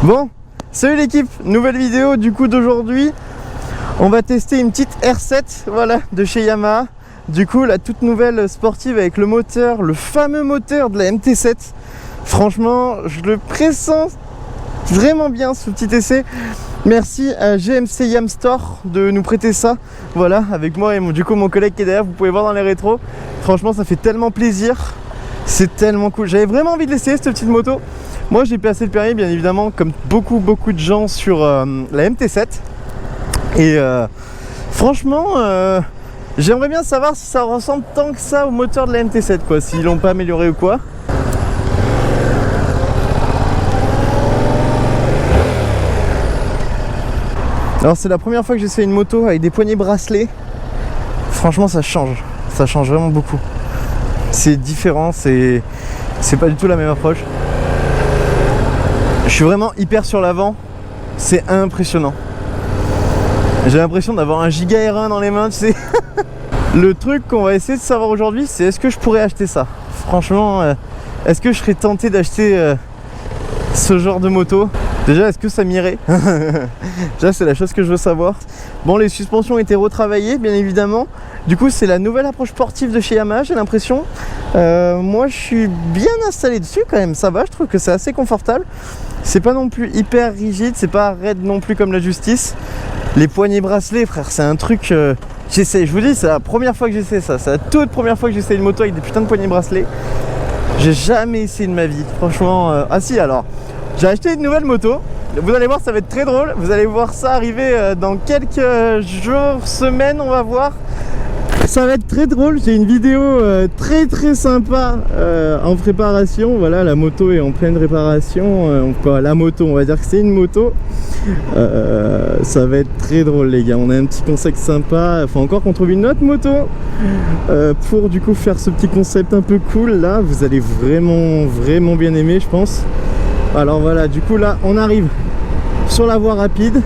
Bon, salut l'équipe, nouvelle vidéo du coup d'aujourd'hui. On va tester une petite R7, voilà, de chez Yamaha. Du coup, la toute nouvelle sportive avec le moteur, le fameux moteur de la MT7. Franchement, je le pressens vraiment bien ce petit essai. Merci à GMC Yam Store de nous prêter ça. Voilà, avec moi et du coup mon collègue qui est derrière, vous pouvez voir dans les rétros. Franchement, ça fait tellement plaisir. C'est tellement cool. J'avais vraiment envie de l'essayer cette petite moto. Moi, j'ai passé le permis, bien évidemment, comme beaucoup de gens sur la MT7. Et franchement, j'aimerais bien savoir si ça ressemble tant que ça au moteur de la MT7, quoi. S'ils l'ont pas amélioré ou quoi. Alors c'est la première fois que j'essaie une moto avec des poignées bracelets. Franchement ça change vraiment beaucoup. C'est différent, c'est pas du tout la même approche. Je suis vraiment hyper sur l'avant, c'est impressionnant. J'ai l'impression d'avoir un giga R1 dans les mains, tu sais. Le truc qu'on va essayer de savoir aujourd'hui, c'est est-ce que je pourrais acheter ça. Franchement, est-ce que je serais tenté d'acheter ce genre de moto? Déjà, est-ce que ça m'irait? Déjà, c'est la chose que je veux savoir. Bon, les suspensions ont été retravaillées, bien évidemment. Du coup, c'est la nouvelle approche sportive de chez Yamaha, j'ai l'impression. Moi, je suis bien installé dessus quand même. Ça va, je trouve que c'est assez confortable. C'est pas non plus hyper rigide, c'est pas raide non plus comme la Justice. Les poignées bracelets, frère, c'est un truc... j'essaie, je vous dis, c'est la première fois que j'essaie ça. C'est la toute première fois que j'essaie une moto avec des putains de poignées bracelets. J'ai jamais essayé de ma vie, franchement. Ah si, alors... J'ai acheté une nouvelle moto, vous allez voir, ça va être très drôle, vous allez voir ça arriver dans quelques jours, semaines, on va voir. Ça va être très drôle, j'ai une vidéo très sympa en préparation. Voilà, la moto est en pleine réparation, la moto, on va dire que c'est une moto. Ça va être très drôle les gars, on a un petit concept sympa, il faut encore qu'on trouve une autre moto pour du coup faire ce petit concept un peu cool. Là, vous allez vraiment bien aimer, je pense. Alors voilà, du coup là on arrive sur la voie rapide.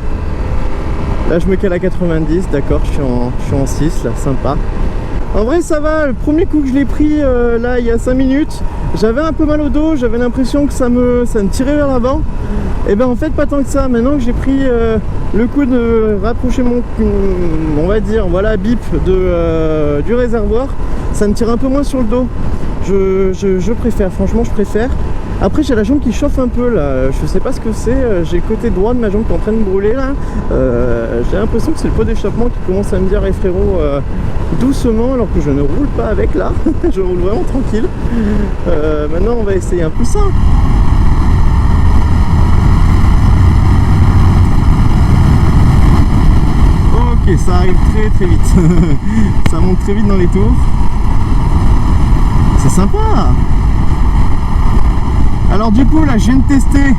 Là je me cale à 90, d'accord, je suis en 6 là, sympa. En vrai ça va, le premier coup que je l'ai pris là il y a 5 minutes, j'avais un peu mal au dos, j'avais l'impression que ça me tirait vers l'avant. Et ben en fait pas tant que ça, maintenant que j'ai pris le coup de rapprocher mon, on va dire, voilà, bip du réservoir, ça me tire un peu moins sur le dos. Je préfère, franchement je préfère. Après j'ai la jambe qui chauffe un peu là, je sais pas ce que c'est, j'ai le côté droit de ma jambe qui est en train de brûler là. J'ai l'impression que c'est le pot d'échappement qui commence à me dire hey, frérot, doucement, alors que je ne roule pas avec là, je roule vraiment tranquille. Maintenant on va essayer un poussin. Ok, ça arrive très vite, ça monte très vite dans les tours, c'est sympa. Alors du coup là je viens de tester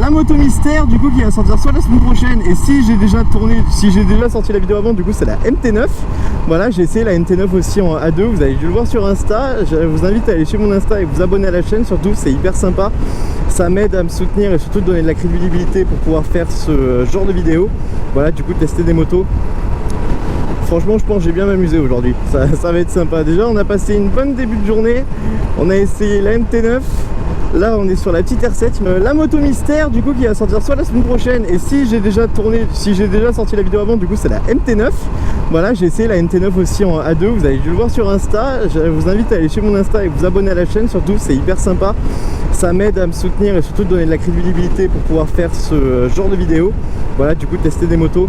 la moto mystère du coup qui va sortir soit la semaine prochaine, et si j'ai déjà sorti la vidéo avant, du coup c'est la MT9. Voilà, j'ai essayé la MT9 aussi en A2, vous avez dû le voir sur Insta. Je vous invite à aller sur mon Insta et vous abonner à la chaîne, surtout c'est hyper sympa. Ça m'aide à me soutenir et surtout de donner de la crédibilité pour pouvoir faire ce genre de vidéo. Voilà, du coup tester des motos. Franchement je pense que j'ai bien m'amusé aujourd'hui, ça va être sympa. Déjà on a passé une bonne début de journée, on a essayé la MT9. Là on est sur la petite R7, la moto mystère du coup qui va sortir soit la semaine prochaine, et si j'ai déjà sorti la vidéo avant, du coup c'est la MT9. Voilà, j'ai essayé la MT9 aussi en A2, vous avez dû le voir sur Insta. Je vous invite à aller sur mon Insta et vous abonner à la chaîne, surtout c'est hyper sympa. Ça m'aide à me soutenir et surtout de donner de la crédibilité pour pouvoir faire ce genre de vidéo. Voilà, du coup tester des motos.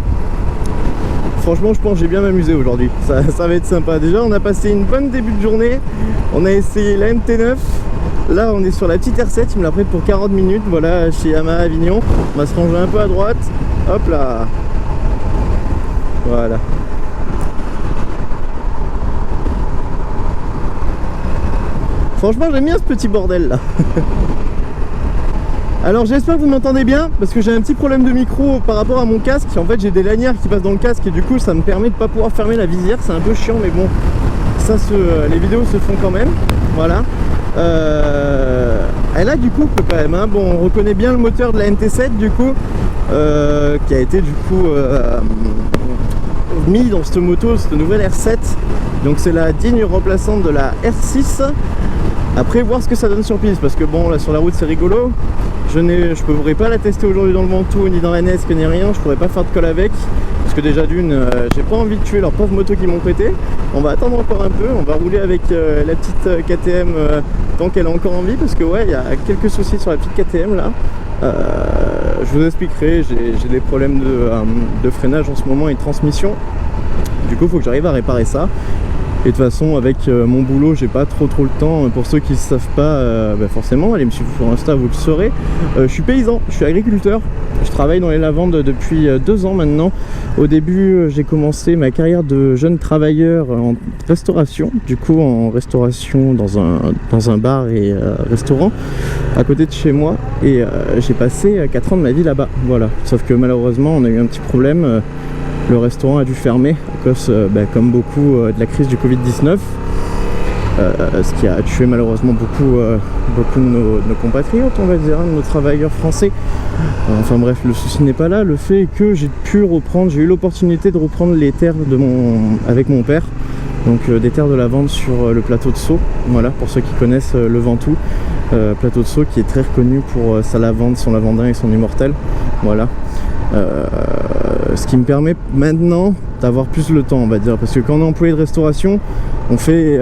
Franchement je pense que j'ai bien m'amusé aujourd'hui, ça va être sympa. Déjà on a passé une bonne début de journée, on a essayé la MT9. Là on est sur la petite R7, il me l'a prête pour 40 minutes, voilà, chez Yamaha Avignon. On va se ranger un peu à droite, hop là. Voilà. Franchement j'aime bien ce petit bordel là. Alors j'espère que vous m'entendez bien, parce que j'ai un petit problème de micro par rapport à mon casque. En fait j'ai des lanières qui passent dans le casque et du coup ça me permet de pas pouvoir fermer la visière, c'est un peu chiant mais bon, ça les vidéos se font quand même, voilà. Et là du coup quand même, hein, bon, on reconnaît bien le moteur de la MT7 du coup, qui a été du coup mis dans cette moto, cette nouvelle R7. Donc c'est la digne remplaçante de la R6. Après voir ce que ça donne sur piste, parce que bon là sur la route c'est rigolo. Je ne pourrais pas la tester aujourd'hui dans le Ventoux ni dans la Nesque ni rien, je pourrais pas faire de colle avec. Parce que déjà d'une, j'ai pas envie de tuer leur pauvre moto qu'ils m'ont prêté. On va attendre encore un peu, on va rouler avec la petite KTM tant qu'elle a encore envie. Parce que ouais, il y a quelques soucis sur la petite KTM là. Je vous expliquerai, j'ai des problèmes de freinage en ce moment et de transmission. Du coup il faut que j'arrive à réparer ça. Et de toute façon avec mon boulot j'ai pas trop le temps. Pour ceux qui ne savent pas, forcément allez me suivre sur Insta, vous le saurez. Je suis paysan, je suis agriculteur. Je travaille dans les lavandes depuis 2 ans maintenant. Au début j'ai commencé ma carrière de jeune travailleur en restauration. Du coup en restauration dans un bar et restaurant à côté de chez moi. Et j'ai passé 4 ans de ma vie là-bas. Voilà. Sauf que malheureusement on a eu un petit problème. Le restaurant a dû fermer à cause, comme beaucoup, de la crise du Covid-19, ce qui a tué malheureusement beaucoup de nos compatriotes, on va dire, de nos travailleurs français. Enfin bref, le souci n'est pas là. Le fait est que j'ai eu l'opportunité de reprendre les terres avec mon père, donc des terres de lavande sur le plateau de Sceaux. Voilà, pour ceux qui connaissent le Ventoux, plateau de Sceaux qui est très reconnu pour sa lavande, son lavandin et son immortel. Voilà. Ce qui me permet maintenant d'avoir plus le temps, on va dire, parce que quand on est employé de restauration, on fait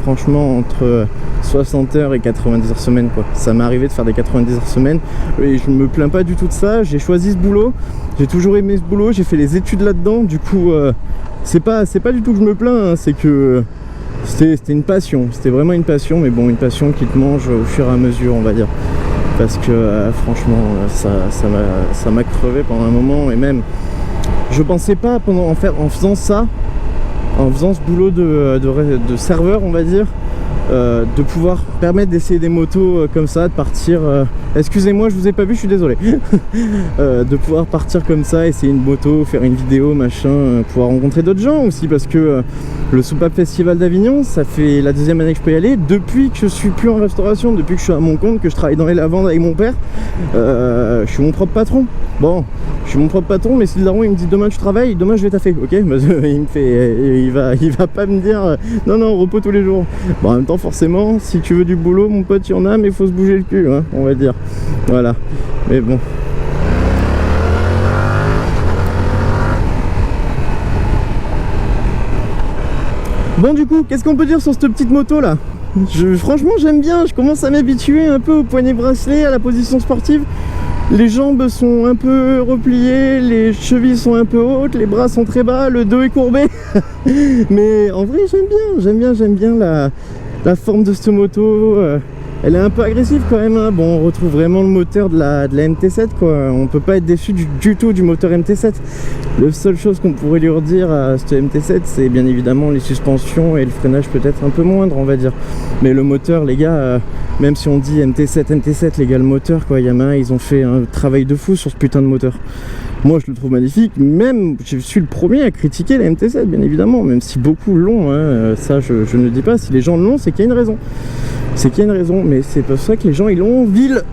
franchement entre 60 heures et 90 heures semaine quoi. Ça m'est arrivé de faire des 90 heures semaine et je me plains pas du tout de ça. J'ai choisi ce boulot, j'ai toujours aimé ce boulot, j'ai fait les études là-dedans. Du coup c'est pas du tout que je me plains, hein, c'est que c'était une passion, c'était vraiment une passion, mais bon, une passion qui te mange au fur et à mesure, on va dire. Parce que franchement ça m'a crevé pendant un moment. Et même je pensais pas en faisant ça, en faisant ce boulot de serveur on va dire, de pouvoir permettre d'essayer des motos comme ça, de partir excusez-moi je vous ai pas vu, je suis désolé de pouvoir partir comme ça, essayer une moto, faire une vidéo machin, pouvoir rencontrer d'autres gens aussi, parce que le Soupape Festival d'Avignon, ça fait la 2e année que je peux y aller depuis que je suis plus en restauration, depuis que je suis à mon compte, que je travaille dans les lavandes avec mon père. Je suis mon propre patron. Bon, je suis mon propre patron, mais si le daron il me dit demain tu travailles, demain je vais taffer, ok. Il me fait, il va pas me dire non repos tous les jours. Bon, en même temps forcément, si tu veux du boulot mon pote il y en a, mais il faut se bouger le cul, hein, on va dire. Voilà, mais bon. Bon du coup, qu'est-ce qu'on peut dire sur cette petite moto là? Franchement j'aime bien, je commence à m'habituer un peu au poignet bracelet, à la position sportive. Les jambes sont un peu repliées, les chevilles sont un peu hautes, les bras sont très bas, le dos est courbé. Mais en vrai j'aime bien la forme de cette moto. Elle est un peu agressive quand même, hein. Bon, on retrouve vraiment le moteur de la MT7 quoi. On peut pas être déçu du tout du moteur MT7. La seule chose qu'on pourrait lui redire à cette MT7, c'est bien évidemment les suspensions et le freinage peut-être un peu moindre, on va dire. Mais le moteur, les gars, même si on dit MT7, les gars, le moteur quoi, Yamaha, ils ont fait un travail de fou sur ce putain de moteur. Moi je le trouve magnifique, même je suis le premier à critiquer la MT7 bien évidemment, même si beaucoup l'ont, hein. Ça je ne dis pas, si les gens l'ont c'est qu'il y a une raison. C'est qu'il y a une raison, mais c'est pour ça que les gens ils l'ont en ville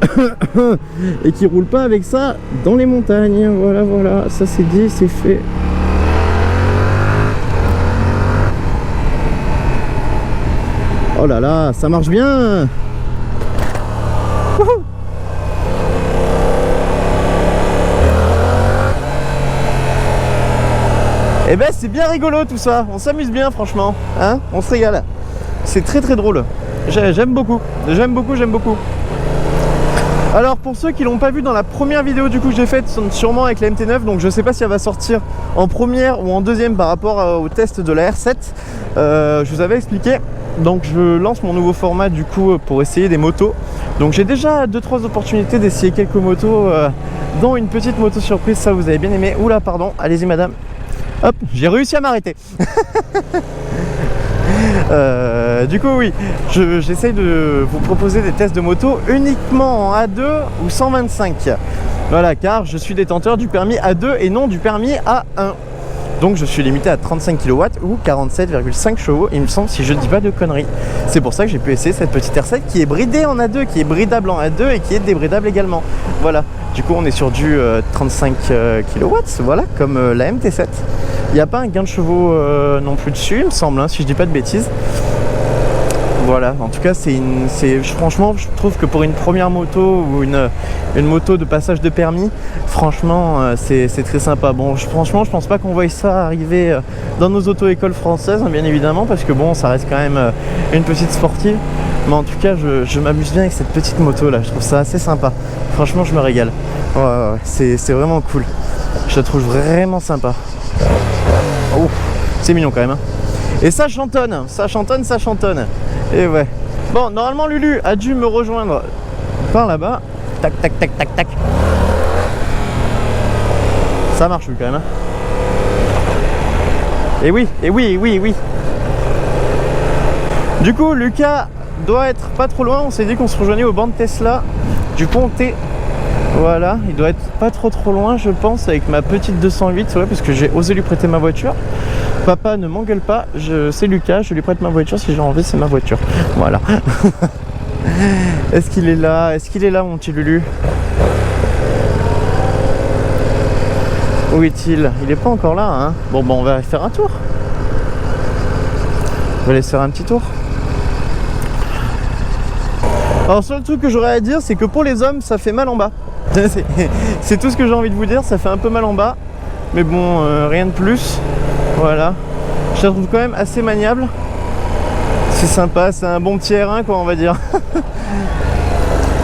et qui roulent pas avec ça dans les montagnes. Voilà, ça c'est dit, c'est fait. Oh là là, ça marche bien. Et ben c'est bien rigolo tout ça, on s'amuse bien franchement, hein, on se régale. C'est très drôle. J'aime beaucoup. Alors pour ceux qui l'ont pas vu dans la première vidéo du coup que j'ai faite sûrement avec la MT9, donc je sais pas si elle va sortir en première ou en deuxième par rapport au test de la R7. Je vous avais expliqué. Donc je lance mon nouveau format du coup pour essayer des motos. Donc j'ai déjà 2-3 opportunités d'essayer quelques motos, dont une petite moto surprise, ça vous avez bien aimé. Oula pardon, allez-y madame. Hop, j'ai réussi à m'arrêter. Du coup oui, j'essaye de vous proposer des tests de moto uniquement en A2 ou 125. Voilà, car je suis détenteur du permis A2 et non du permis A1. Donc je suis limité à 35 kW ou 47,5 chevaux, il me semble, si je ne dis pas de conneries. C'est pour ça que j'ai pu essayer cette petite R7 qui est bridée en A2, qui est bridable en A2 et qui est débridable également. Voilà, du coup on est sur du 35 kW, voilà, comme la MT7. Il n'y a pas un gain de chevaux non plus dessus, il me semble, hein, si je dis pas de bêtises. Voilà, en tout cas franchement je trouve que pour une première moto ou une moto de passage de permis, franchement c'est très sympa. Bon, franchement je pense pas qu'on voie ça arriver dans nos auto-écoles françaises, hein, bien évidemment, parce que bon, ça reste quand même une petite sportive. Mais en tout cas je m'amuse bien avec cette petite moto là, je trouve ça assez sympa. Franchement je me régale. Ouais, c'est vraiment cool. Je la trouve vraiment sympa. Oh, c'est mignon quand même, hein. Et ça chantonne, ça chantonne, ça chantonne. Et ouais. Bon, normalement Lulu a dû me rejoindre par là-bas. Tac, tac, tac, tac, tac. Ça marche quand même, hein. Et oui, et oui, et oui, et oui. Du coup, Lucas doit être pas trop loin. On s'est dit qu'on se rejoignait au banc de Tesla du pont T. Voilà, il doit être pas trop loin, je pense, avec ma petite 208, ouais, parce que j'ai osé lui prêter ma voiture. Papa, ne m'engueule pas, c'est Lucas, je lui prête ma voiture, si j'ai envie, c'est ma voiture. Voilà. Est-ce qu'il est là? Est-ce qu'il est là, mon petit Lulu? Où est-il? Il est pas encore là, hein. Bon, on va faire un tour. On va aller faire un petit tour. Alors, le seul truc que j'aurais à dire, c'est que pour les hommes, ça fait mal en bas. C'est tout ce que j'ai envie de vous dire, ça fait un peu mal en bas. Mais bon, rien de plus. Voilà. Je la trouve quand même assez maniable. C'est sympa, c'est un bon petit R1 quoi, on va dire.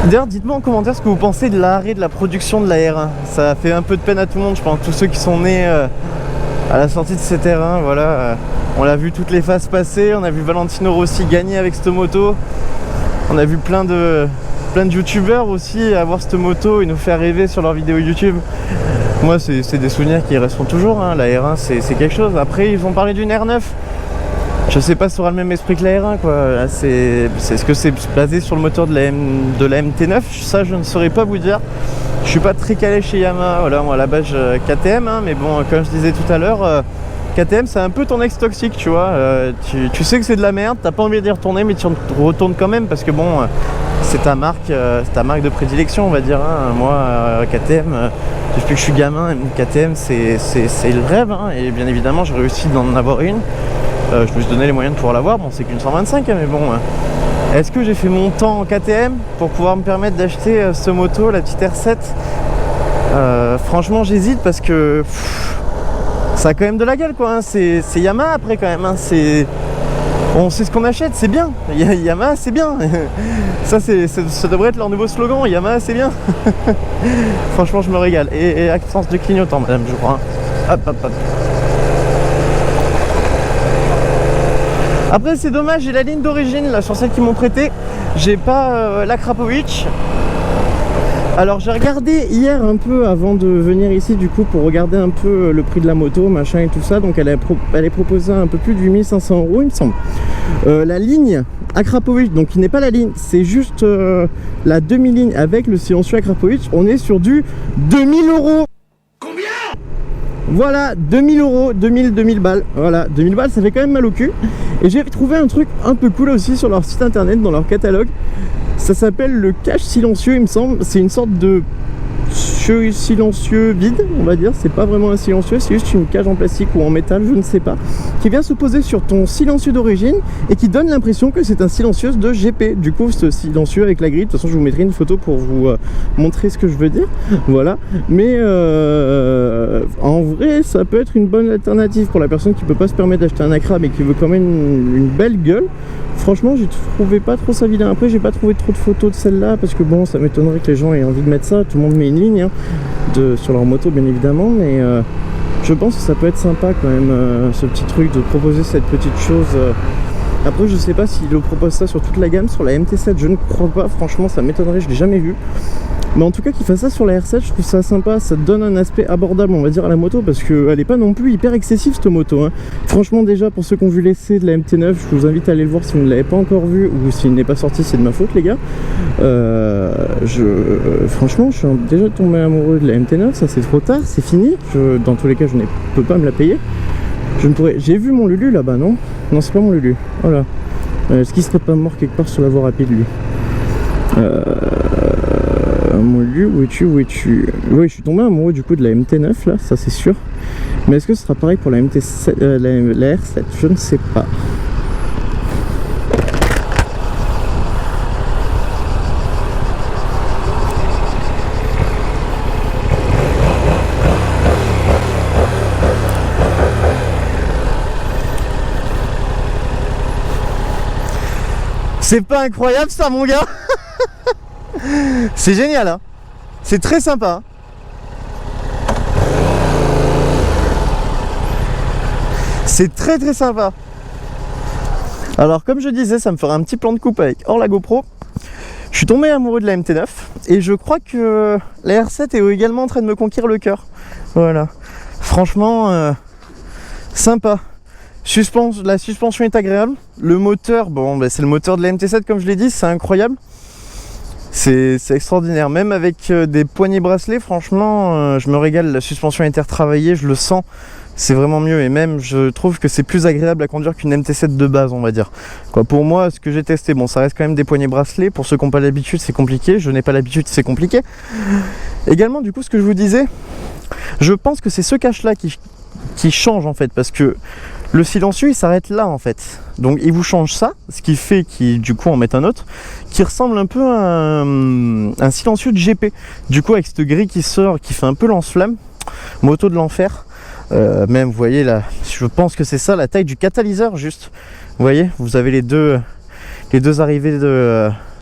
D'ailleurs, dites-moi en commentaire ce que vous pensez de l'arrêt de la production de la R1. Ça fait un peu de peine à tout le monde, je pense, tous ceux qui sont nés à la sortie de cette R1. Voilà, on l'a vu toutes les phases passer, on a vu Valentino Rossi gagner avec cette moto. On a vu plein de youtubeurs aussi avoir cette moto et nous faire rêver sur leurs vidéos YouTube. Moi c'est des souvenirs qui resteront toujours, hein. La R1 c'est quelque chose. Après ils ont parlé d'une R9. Je sais pas si ça aura le même esprit que la R1 quoi. Est-ce que c'est basé sur le moteur de la MT9? Ça je ne saurais pas vous dire. Je suis pas très calé chez Yamaha. Voilà, moi à la base KTM, hein, mais bon comme je disais tout à l'heure, KTM c'est un peu ton ex toxique, tu vois. Tu sais que c'est de la merde, t'as pas envie d'y retourner, mais tu retournes quand même parce que bon, c'est ta marque de prédilection, on va dire, hein. Moi KTM, depuis que je suis gamin, KTM c'est le rêve, hein. Et bien évidemment j'ai réussi d'en avoir une. Je me suis donné les moyens de pouvoir l'avoir. Bon, c'est qu'une 125, hein, mais bon. Est-ce que j'ai fait mon temps en KTM pour pouvoir me permettre d'acheter ce moto, la petite R7? Franchement j'hésite parce que ça a quand même de la gueule quoi, hein. C'est Yamaha après quand même, hein. On sait ce qu'on achète, c'est bien. Yamaha c'est bien. Ça devrait être leur nouveau slogan, Yamaha c'est bien. Franchement je me régale. Et absence de clignotant madame, je crois, hein. Hop hop hop. Après c'est dommage, j'ai la ligne d'origine là sur celle qu'ils m'ont prêté. J'ai pas l'Akrapovic. Alors j'ai regardé hier un peu avant de venir ici du coup pour regarder un peu le prix de la moto, machin et tout ça. Donc elle est proposée à un peu plus de 8500 € il me semble. La ligne Akrapovic, donc qui n'est pas la ligne, c'est juste la demi-ligne avec le silencieux Akrapovic. On est sur du 2000 €. Combien? Voilà, 2000 €, 2000 balles. Voilà, 2000 balles, ça fait quand même mal au cul. Et j'ai trouvé un truc un peu cool aussi sur leur site internet, dans leur catalogue. Ça s'appelle le cache silencieux, il me semble. C'est une sorte de silencieux vide, on va dire. C'est pas vraiment un silencieux, c'est juste une cage en plastique ou en métal, je ne sais pas, qui vient se poser sur ton silencieux d'origine et qui donne l'impression que c'est un silencieux de GP. Du coup, ce silencieux avec la grille, de toute façon, je vous mettrai une photo pour vous montrer ce que je veux dire. Voilà. Mais en vrai, ça peut être une bonne alternative pour la personne qui peut pas se permettre d'acheter un Acra mais qui veut quand même une belle gueule. Franchement, j'ai trouvé pas trop ça vilain. Après, j'ai pas trouvé trop de photos de celle-là parce que bon, ça m'étonnerait que les gens aient envie de mettre ça. Tout le monde met une ligne, hein, sur leur moto, bien évidemment, mais je pense que ça peut être sympa quand même, ce petit truc de proposer cette petite chose. Après, je sais pas s'ils le proposent ça sur toute la gamme. Sur la MT7, je ne crois pas. Franchement, ça m'étonnerait. Je l'ai jamais vu. Mais en tout cas, qu'ils fassent ça sur la R7, je trouve ça sympa. Ça donne un aspect abordable, on va dire, à la moto, parce qu'elle est pas non plus hyper excessive cette moto, hein. Franchement, déjà, pour ceux qui ont vu l'essai de la MT9, je vous invite à aller le voir si vous ne l'avez pas encore vu, ou s'il n'est pas sorti, c'est de ma faute, les gars. Franchement, je suis déjà tombé amoureux de la MT9. Ça, c'est trop tard, c'est fini. Dans tous les cas, je ne peux pas me la payer. Je ne pourrais. J'ai vu mon Lulu là-bas, non? Non, c'est pas mon Lulu. Voilà. Est-ce qu'il serait pas mort quelque part sur la voie rapide, lui? Mon Lulu, où es-tu? Oui, je suis tombé amoureux du coup de la MT9 là, ça c'est sûr. Mais est-ce que ce sera pareil pour la MT7, la R7? Je ne sais pas. C'est pas incroyable ça mon gars? C'est génial hein. C'est très sympa. C'est très très sympa. Alors comme je disais, ça me fera un petit plan de coupe avec hors la GoPro. Je suis tombé amoureux de la MT9 et je crois que la R7 est également en train de me conquérir le cœur. Voilà. Franchement, sympa. La suspension est agréable. Le moteur, bon, bah, c'est le moteur de la MT7 comme je l'ai dit, c'est incroyable. C'est extraordinaire. Même avec des poignées bracelets, franchement, je me régale. La suspension a été retravaillée, je le sens. C'est vraiment mieux et même je trouve que c'est plus agréable à conduire qu'une MT7 de base, on va dire. Quoi, pour moi, ce que j'ai testé, bon, ça reste quand même des poignées bracelets. Pour ceux qui n'ont pas l'habitude, c'est compliqué. Je n'ai pas l'habitude, c'est compliqué. Également, du coup, ce que je vous disais, je pense que c'est ce cache-là qui change en fait, parce que le silencieux il s'arrête là en fait. Donc il vous change ça, ce qui fait qu'il du coup en met un autre qui ressemble un peu à un silencieux de GP. Du coup avec cette grille qui sort, qui fait un peu lance-flamme, moto de l'enfer. Même vous voyez là, je pense que c'est ça la taille du catalyseur juste. Vous voyez, vous avez les deux arrivées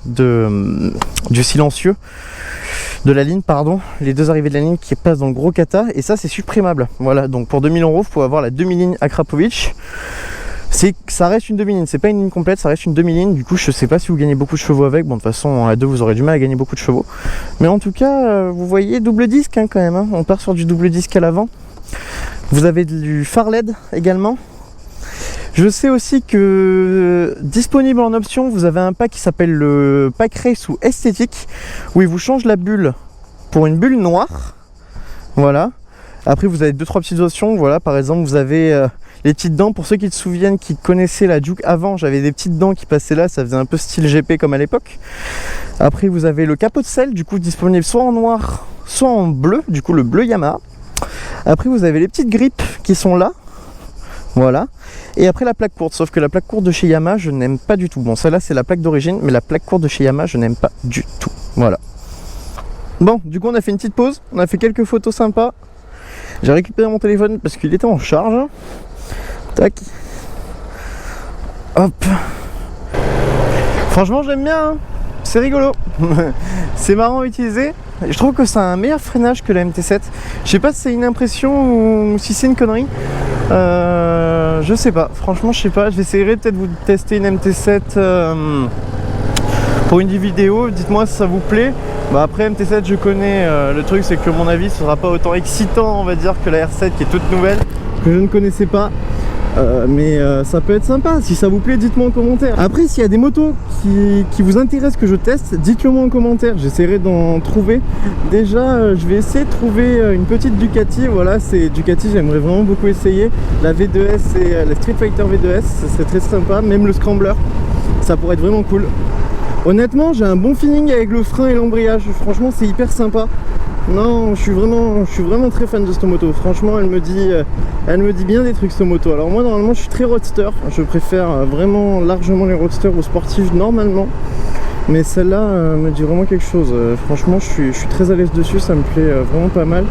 du silencieux de la ligne, pardon, les deux arrivées de la ligne qui passent dans le gros cata, et ça c'est supprimable. Voilà, donc pour 2000 €, vous pouvez avoir la demi-ligne Akrapovic. Ça reste une demi-ligne, c'est pas une ligne complète, ça reste une demi-ligne. Du coup, je sais pas si vous gagnez beaucoup de chevaux avec. Bon, de toute façon, en A2, vous aurez du mal à gagner beaucoup de chevaux. Mais en tout cas, vous voyez, double disque hein, quand même. Hein. On part sur du double disque à l'avant. Vous avez du phare LED également. Je sais aussi que disponible en option, vous avez un pack qui s'appelle le pack Race ou Esthétique, où il vous change la bulle pour une bulle noire. Voilà. Après, vous avez 2-3 petites options. Voilà, par exemple, vous avez les petites dents. Pour ceux qui se souviennent, qui connaissaient la Juke avant, j'avais des petites dents qui passaient là. Ça faisait un peu style GP comme à l'époque. Après, vous avez le capot de selle, du coup disponible soit en noir, soit en bleu. Du coup, le bleu Yamaha. Après, vous avez les petites grippes qui sont là. Voilà. Et après la plaque courte, sauf que la plaque courte de chez Yamaha, je n'aime pas du tout. Bon, celle-là, c'est la plaque d'origine, mais la plaque courte de chez Yamaha, je n'aime pas du tout. Voilà. Bon, du coup, on a fait une petite pause. On a fait quelques photos sympas. J'ai récupéré mon téléphone parce qu'il était en charge. Tac. Hop. Franchement, j'aime bien. Hein. C'est rigolo. C'est marrant à utiliser. Je trouve que ça a un meilleur freinage que la MT7. Je sais pas si c'est une impression ou si c'est une connerie. Je sais pas. Franchement, je sais pas. J'essaierai peut-être de vous tester une MT7 pour une vidéo. Dites-moi si ça vous plaît. Bah après MT7 je connais, le truc c'est que mon avis ce sera pas autant excitant on va dire que la R7 qui est toute nouvelle, que je ne connaissais pas, mais ça peut être sympa, si ça vous plaît dites-moi en commentaire. Après s'il y a des motos qui vous intéressent que je teste, dites-le moi en commentaire, j'essaierai d'en trouver. Déjà je vais essayer de trouver une petite Ducati, voilà c'est Ducati, j'aimerais vraiment beaucoup essayer. La V2S et la Street Fighter V2S, ça serait très sympa, même le Scrambler, ça pourrait être vraiment cool. Honnêtement, j'ai un bon feeling avec le frein et l'embrayage. Franchement, c'est hyper sympa. Non, je suis vraiment très fan de cette moto. Franchement, elle me dit bien des trucs cette moto. Alors moi, normalement, je suis très roadster. Je préfère vraiment largement les roadsters aux sportifs normalement. Mais celle-là me dit vraiment quelque chose. Franchement, je suis très à l'aise dessus. Ça me plaît vraiment pas mal.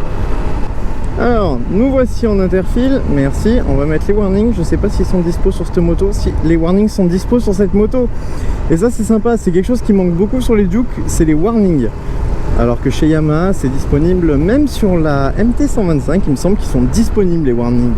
Alors, nous voici en interfile, merci, on va mettre les warnings, je sais pas s'ils sont dispo sur cette moto, si les warnings sont dispo sur cette moto. Et ça c'est sympa, c'est quelque chose qui manque beaucoup sur les Duke, c'est les warnings. Alors que chez Yamaha, c'est disponible même sur la MT125, il me semble qu'ils sont disponibles les warnings.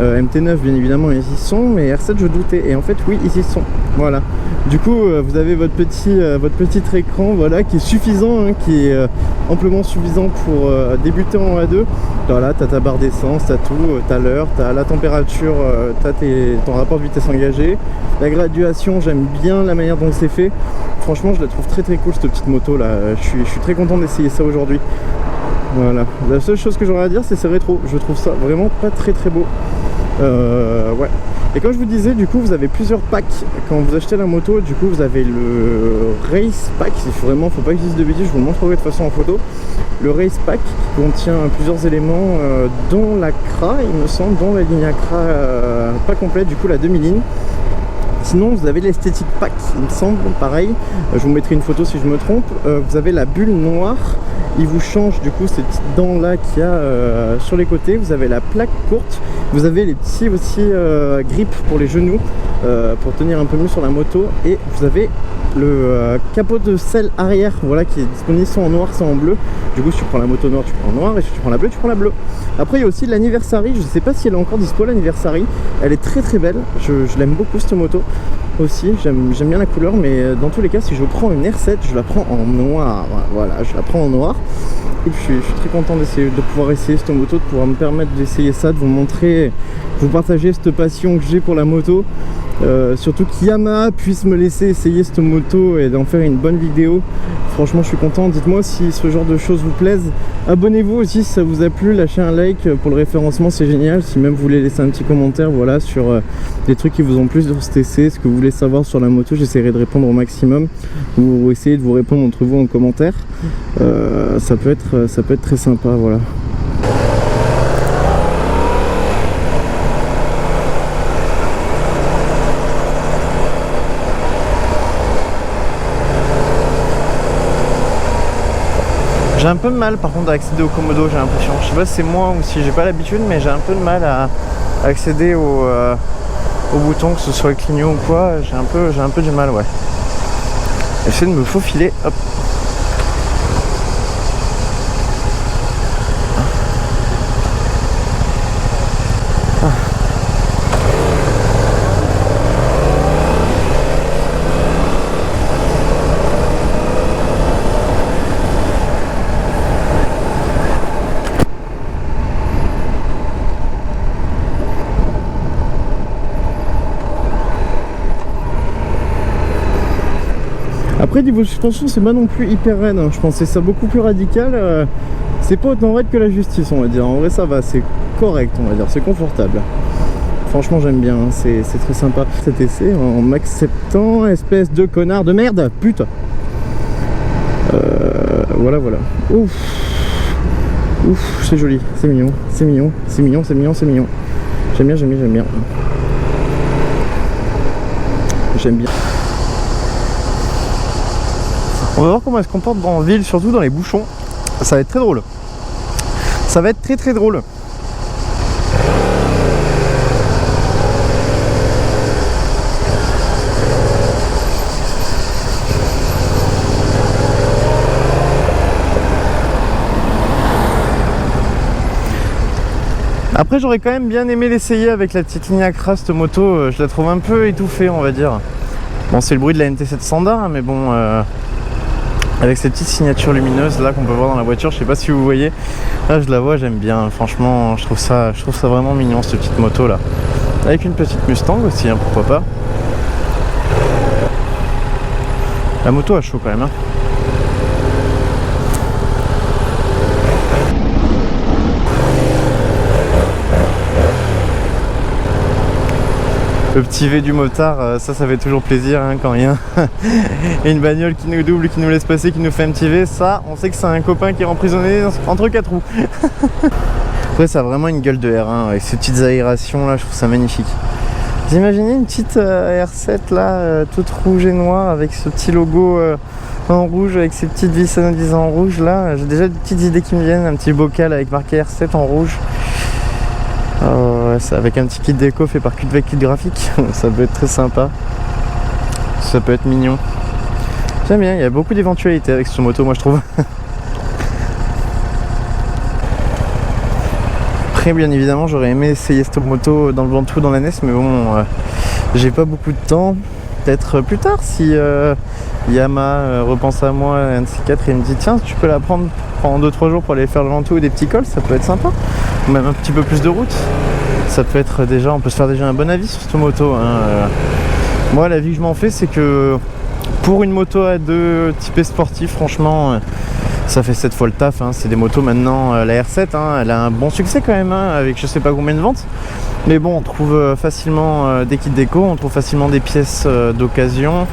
MT9 bien évidemment ils y sont, mais R7 je doutais, et en fait oui ils y sont, voilà. Du coup vous avez votre petit écran voilà, qui est suffisant, hein, qui est amplement suffisant pour débuter en A2. Voilà, t'as ta barre d'essence, t'as tout, t'as l'heure, t'as la température, t'as ton rapport de vitesse engagé. La graduation, j'aime bien la manière dont c'est fait. Franchement je la trouve très cool cette petite moto là, je suis très content d'essayer ça aujourd'hui. Voilà, la seule chose que j'aurais à dire c'est rétro, je trouve ça vraiment pas très beau. Ouais. Et comme je vous disais, du coup vous avez plusieurs packs quand vous achetez la moto. Du coup vous avez le Race Pack, vraiment faut pas que je dise de bêtises, je vous le montrerai de toute façon en photo. Le Race Pack qui contient plusieurs éléments dont la CRA il me semble, dont la ligne Accra pas complète, du coup la demi-ligne. Sinon vous avez l'esthétique pack, il me semble, pareil, je vous mettrai une photo si je me trompe. Vous avez la bulle noire, il vous change du coup ces petites dents là qu'il y a sur les côtés. Vous avez la plaque courte, vous avez les petits aussi grips pour les genoux pour tenir un peu mieux sur la moto, et vous avez capot de selle arrière, voilà, qui est disponible soit en noir soit en bleu. Du coup si tu prends la moto noire tu prends en noir, et si tu prends la bleue tu prends la bleue. Après il y a aussi l'Anniversary, je sais pas si elle est encore dispo l'Anniversary, elle est très très belle, je l'aime beaucoup cette moto aussi, j'aime bien la couleur, mais dans tous les cas si je prends une R7 je la prends en noir, voilà, je la prends en noir. Et puis, je suis très content de pouvoir essayer cette moto, de pouvoir me permettre d'essayer ça, de vous montrer, de vous partager cette passion que j'ai pour la moto. Surtout qu'Yamaha puisse me laisser essayer cette moto et d'en faire une bonne vidéo. Franchement je suis content, dites-moi si ce genre de choses vous plaisent. Abonnez-vous aussi si ça vous a plu, lâchez un like pour le référencement, c'est génial. Si même vous voulez laisser un petit commentaire, voilà, sur des trucs qui vous ont plu sur cet essai, ce que vous voulez savoir sur la moto, j'essaierai de répondre au maximum, ou essayer de vous répondre entre vous en commentaire. Ça peut être très sympa, voilà. J'ai un peu de mal par contre à accéder au Komodo, j'ai l'impression. Je sais pas si c'est moi ou si j'ai pas l'habitude, mais j'ai un peu de mal à accéder au bouton, que ce soit le clignot ou quoi. J'ai un peu du mal, ouais. J'essaie de me faufiler, hop. Après niveau suspension c'est pas non plus hyper raide, hein. Je pensais ça beaucoup plus radical, c'est pas autant raide que la Justice on va dire, en vrai ça va, c'est correct on va dire, c'est confortable. Franchement j'aime bien, hein. C'est très sympa cet essai en m'acceptant, espèce de connard de merde, putain. Voilà. Ouf, c'est joli, c'est mignon. J'aime bien. J'aime bien. On va voir comment elle se comporte en ville, surtout dans les bouchons. Ça va être très drôle. Ça va être très drôle. Après j'aurais quand même bien aimé l'essayer avec la petite ligne Acra, cette moto, je la trouve un peu étouffée on va dire. Bon c'est le bruit de la NT7 standard, mais bon avec ces petites signatures lumineuses là qu'on peut voir dans la voiture, je sais pas si vous voyez. Là je la vois, j'aime bien, franchement je trouve ça vraiment mignon cette petite moto là. Avec une petite Mustang aussi, hein, pourquoi pas. La moto a chaud quand même, hein. Le petit V du motard, ça fait toujours plaisir, hein, quand il y a une bagnole qui nous double, qui nous laisse passer, qui nous fait un petit V, ça on sait que c'est un copain qui est emprisonné entre 4 roues. Après ça a vraiment une gueule de R1 avec ces petites aérations là, je trouve ça magnifique. Vous imaginez une petite R7 là, toute rouge et noire avec ce petit logo en rouge, avec ces petites vis anodisées en rouge là, j'ai déjà des petites idées qui me viennent, un petit bocal avec marqué R7 en rouge. Ouais, avec un petit kit déco fait par Cutback Kit Graphique, ça peut être très sympa, ça peut être mignon. J'aime bien, il y a beaucoup d'éventualités avec cette moto moi je trouve. Après bien évidemment j'aurais aimé essayer cette moto dans le Ventoux, dans la NES, mais bon j'ai pas beaucoup de temps. Peut-être plus tard si Yamaha repense à moi un de ces quatre et me dit tiens tu peux la prendre pendant 2-3 jours pour aller faire le Ventoux ou des petits cols, ça peut être sympa. Ou même un petit peu plus de route, ça peut être déjà, on peut se faire déjà un bon avis sur cette moto, hein. Moi l'avis que je m'en fais c'est que pour une moto à deux typée sportif, franchement ça fait 7 fois le taf, hein. C'est des motos maintenant, la R7 hein, elle a un bon succès quand même, hein, avec je sais pas combien de ventes. Mais bon on trouve facilement des kits déco, on trouve facilement des pièces d'occasion,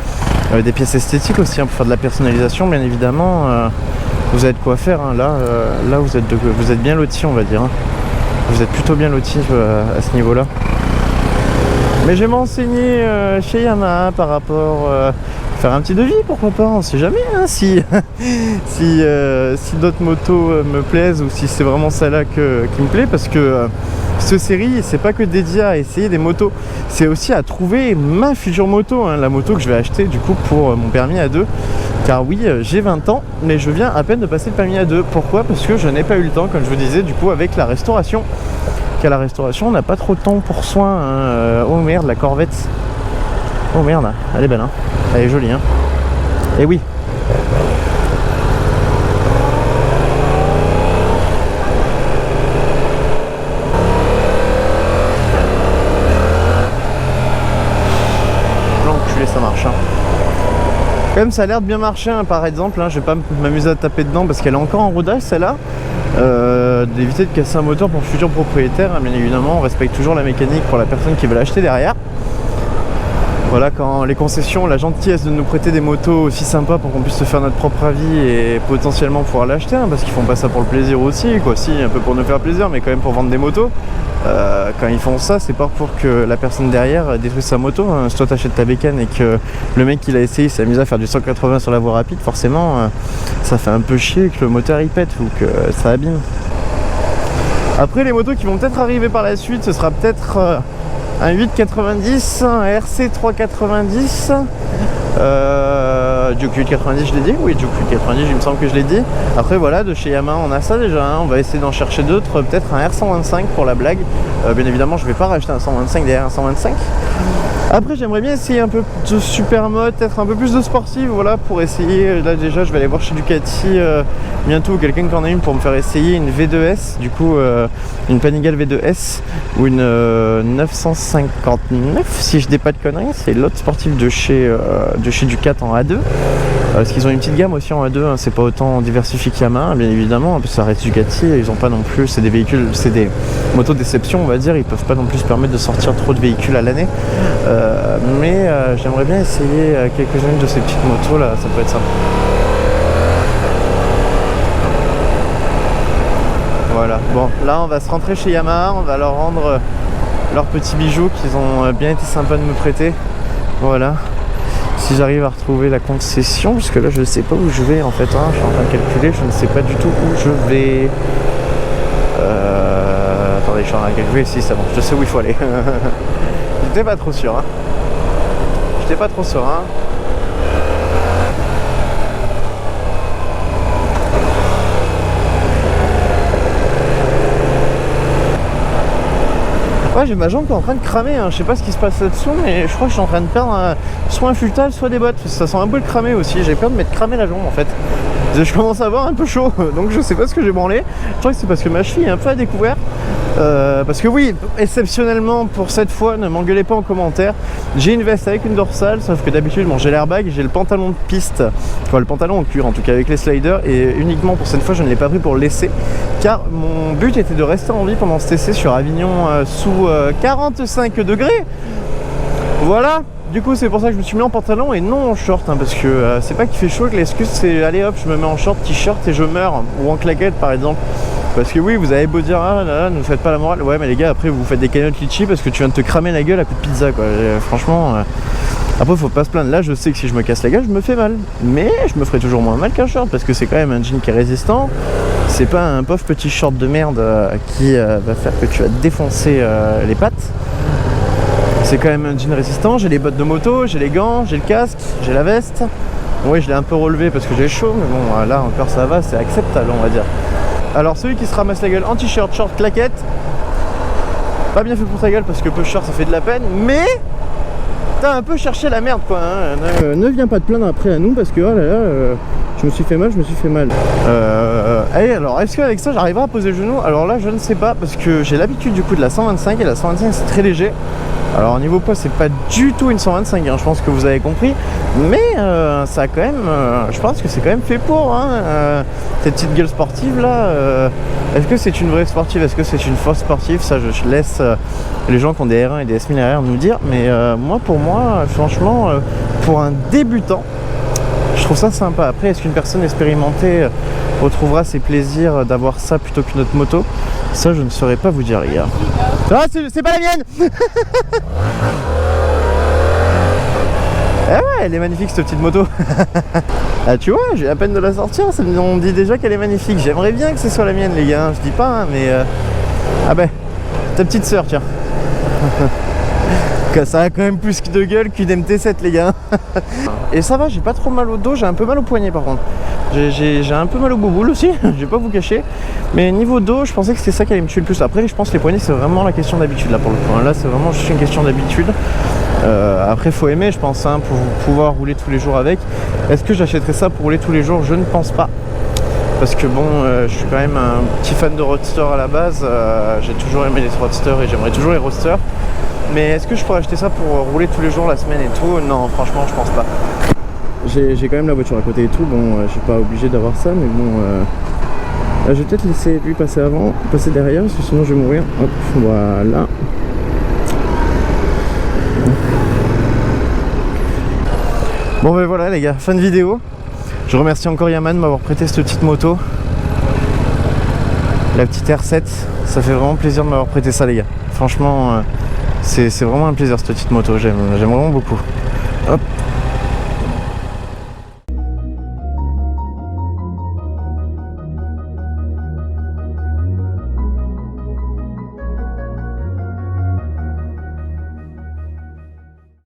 des pièces esthétiques aussi, hein, pour faire de la personnalisation bien évidemment. Vous avez de quoi faire, hein. Là vous êtes bien lotis on va dire, hein. Vous êtes plutôt bien lotis à ce niveau là. Mais je vais m'enseigner chez Yamaha par rapport faire un petit devis, pourquoi pas, on sait jamais, hein, si d'autres motos me plaisent ou si c'est vraiment celle-là qui me plaît, parce que cette série, c'est pas que dédié à essayer des motos, c'est aussi à trouver ma future moto, hein, la moto que je vais acheter du coup pour mon permis A2. Car oui, j'ai 20 ans, mais je viens à peine de passer le permis A2. Pourquoi? Parce que je n'ai pas eu le temps, comme je vous disais, du coup, avec la restauration. Car la restauration, on n'a pas trop de temps pour soin. Hein. Oh merde, la Corvette. Oh merde, elle est belle, hein. Elle est jolie, hein. Et oui. L'enculé, ça marche, hein. Quand même, ça a l'air de bien marcher, hein, par exemple, hein, je vais pas m'amuser à taper dedans parce qu'elle est encore en rodage, celle-là. D'éviter de casser un moteur pour le futur propriétaire, hein, bien évidemment, on respecte toujours la mécanique pour la personne qui veut l'acheter derrière. Voilà, quand les concessions ont la gentillesse de nous prêter des motos aussi sympas pour qu'on puisse se faire notre propre avis et potentiellement pouvoir l'acheter, hein, parce qu'ils font pas ça pour le plaisir aussi, quoi, si, un peu pour nous faire plaisir, mais quand même pour vendre des motos. Quand ils font ça, c'est pas pour que la personne derrière détruise sa moto, hein. Si toi t'achètes ta bécane et que le mec qui l'a essayé s'est amusé à faire du 180 sur la voie rapide, forcément ça fait un peu chier que le moteur il pète ou que ça abîme. Après, les motos qui vont peut-être arriver par la suite, ce sera peut-être un 890, un RC 390, Juke 890 je l'ai dit, oui Juke 890 il me semble que je l'ai dit. Après voilà, de chez Yamaha on a ça déjà, hein. On va essayer d'en chercher d'autres, peut-être un R125 pour la blague. Bien évidemment je vais pas racheter un 125 derrière un 125. Après j'aimerais bien essayer un peu de super mode, peut-être un peu plus de sportive, voilà, pour essayer. Là déjà je vais aller voir chez Ducati bientôt, quelqu'un qui en a une pour me faire essayer une V2S, du coup une Panigale V2S ou une 959 si je dis pas de conneries, c'est l'autre sportif de chez Ducati en A2. Parce qu'ils ont une petite gamme aussi en A2, hein, c'est pas autant diversifié qu'Yamaha, bien évidemment, parce que ça reste Ducati, ils ont pas non plus, c'est des véhicules, c'est des motos d'exception on va dire, ils peuvent pas non plus se permettre de sortir trop de véhicules à l'année. Mais j'aimerais bien essayer quelques-unes de ces petites motos là, ça peut être ça. Voilà, bon là on va se rentrer chez Yamaha, on va leur rendre leurs petits bijoux qu'ils ont bien été sympas de me prêter. Voilà. Si j'arrive à retrouver la concession, parce que là je ne sais pas où je vais en fait, hein. Je suis en train de calculer, je ne sais pas du tout où je vais. Attendez, je suis en train de calculer, si c'est bon, je sais où il faut aller. J'étais pas trop sûr, hein. J'étais pas trop serein. Ouais, j'ai ma jambe qui est en train de cramer, hein. Je sais pas ce qui se passe là-dessous, mais je crois que je suis en train de perdre soit un futal, soit des bottes. Ça sent un peu le cramer aussi, j'ai peur de m'être cramé la jambe en fait. Je commence à avoir un peu chaud, donc je sais pas ce que j'ai branlé. Je crois que c'est parce que ma cheville est un peu à découvert. Parce que oui, exceptionnellement pour cette fois, ne m'engueulez pas en commentaire, j'ai une veste avec une dorsale, sauf que d'habitude bon, j'ai l'airbag, j'ai le pantalon de piste, enfin le pantalon en cuir en tout cas avec les sliders, et uniquement pour cette fois je ne l'ai pas pris pour l'essai, car mon but était de rester en vie pendant cet essai sur Avignon sous 45 degrés. Voilà. Du coup c'est pour ça que je me suis mis en pantalon et non en short, hein, parce que c'est pas qu'il fait chaud, que l'excuse c'est allez hop je me mets en short, t-shirt et je meurs, ou en claquette par exemple. Parce que oui, vous avez beau dire ah là là, ne faites pas la morale, ouais mais les gars après vous faites des cagnottes litchi parce que tu viens de te cramer la gueule à coup de pizza quoi. Franchement après faut pas se plaindre, là je sais que si je me casse la gueule je me fais mal, mais je me ferai toujours moins mal qu'un short parce que c'est quand même un jean qui est résistant. C'est pas un pauvre petit short de merde qui va faire que tu vas te défoncer les pattes. C'est quand même un jean résistant, j'ai les bottes de moto, j'ai les gants, j'ai le casque, j'ai la veste. Oui, je l'ai un peu relevé parce que j'ai chaud, mais bon, là encore ça va, c'est acceptable, on va dire. Alors, celui qui se ramasse la gueule en t-shirt, short, claquette, pas bien fait pour ta gueule parce que peu short ça fait de la peine, mais t'as un peu cherché la merde quoi. Hein. Ne viens pas te plaindre après à nous parce que oh là là, je me suis fait mal, Allez, alors est-ce qu'avec ça j'arriverai à poser le genou? Alors là, je ne sais pas parce que j'ai l'habitude du coup de la 125 et la 125 c'est très léger. Alors niveau poids c'est pas du tout une 125 hein, je pense que vous avez compris. Mais ça a quand même, je pense que c'est quand même fait pour hein, cette petite gueule sportive là. Est-ce que c'est une vraie sportive? Est-ce que c'est une fausse sportive? Ça je laisse les gens qui ont des R1 et des S1000 RR nous dire. Mais pour moi franchement pour un débutant je trouve ça sympa. Après est-ce qu'une personne expérimentée retrouvera ses plaisirs d'avoir ça plutôt qu'une autre moto? Ça je ne saurais pas vous dire les gars. Ah c'est pas la mienne. Eh ouais, elle est magnifique cette petite moto. Ah, tu vois, j'ai à peine de la sortir, on me dit déjà qu'elle est magnifique. J'aimerais bien que ce soit la mienne, les gars, je dis pas, hein, mais... Ah ben, ta petite sœur, tiens. Ça a quand même plus de gueule qu'une MT7, les gars. Et ça va, j'ai pas trop mal au dos, j'ai un peu mal au poignet par contre. J'ai un peu mal au bouboule aussi, je vais pas vous cacher. Mais niveau dos, je pensais que c'était ça qui allait me tuer le plus. Après, je pense que les poignets, c'est vraiment la question d'habitude là pour le coup. Là, c'est vraiment juste une question d'habitude. Après, faut aimer, je pense, hein, pour pouvoir rouler tous les jours avec. Est-ce que j'achèterais ça pour rouler tous les jours? Je ne pense pas. Parce que bon, je suis quand même un petit fan de roadster à la base. J'ai toujours aimé les roadsters et j'aimerais toujours les roadsters. Mais est-ce que je pourrais acheter ça pour rouler tous les jours, la semaine et tout? Non, franchement, je pense pas. J'ai quand même la voiture à côté et tout. Bon, je suis pas obligé d'avoir ça, mais bon... je vais peut-être laisser lui passer avant, passer derrière, parce que sinon je vais mourir. Hop, voilà. Bon ben voilà les gars, fin de vidéo. Je remercie encore Yaman de m'avoir prêté cette petite moto. La petite R7, ça fait vraiment plaisir de m'avoir prêté ça les gars. Franchement, c'est vraiment un plaisir cette petite moto, j'aime vraiment beaucoup. Hop.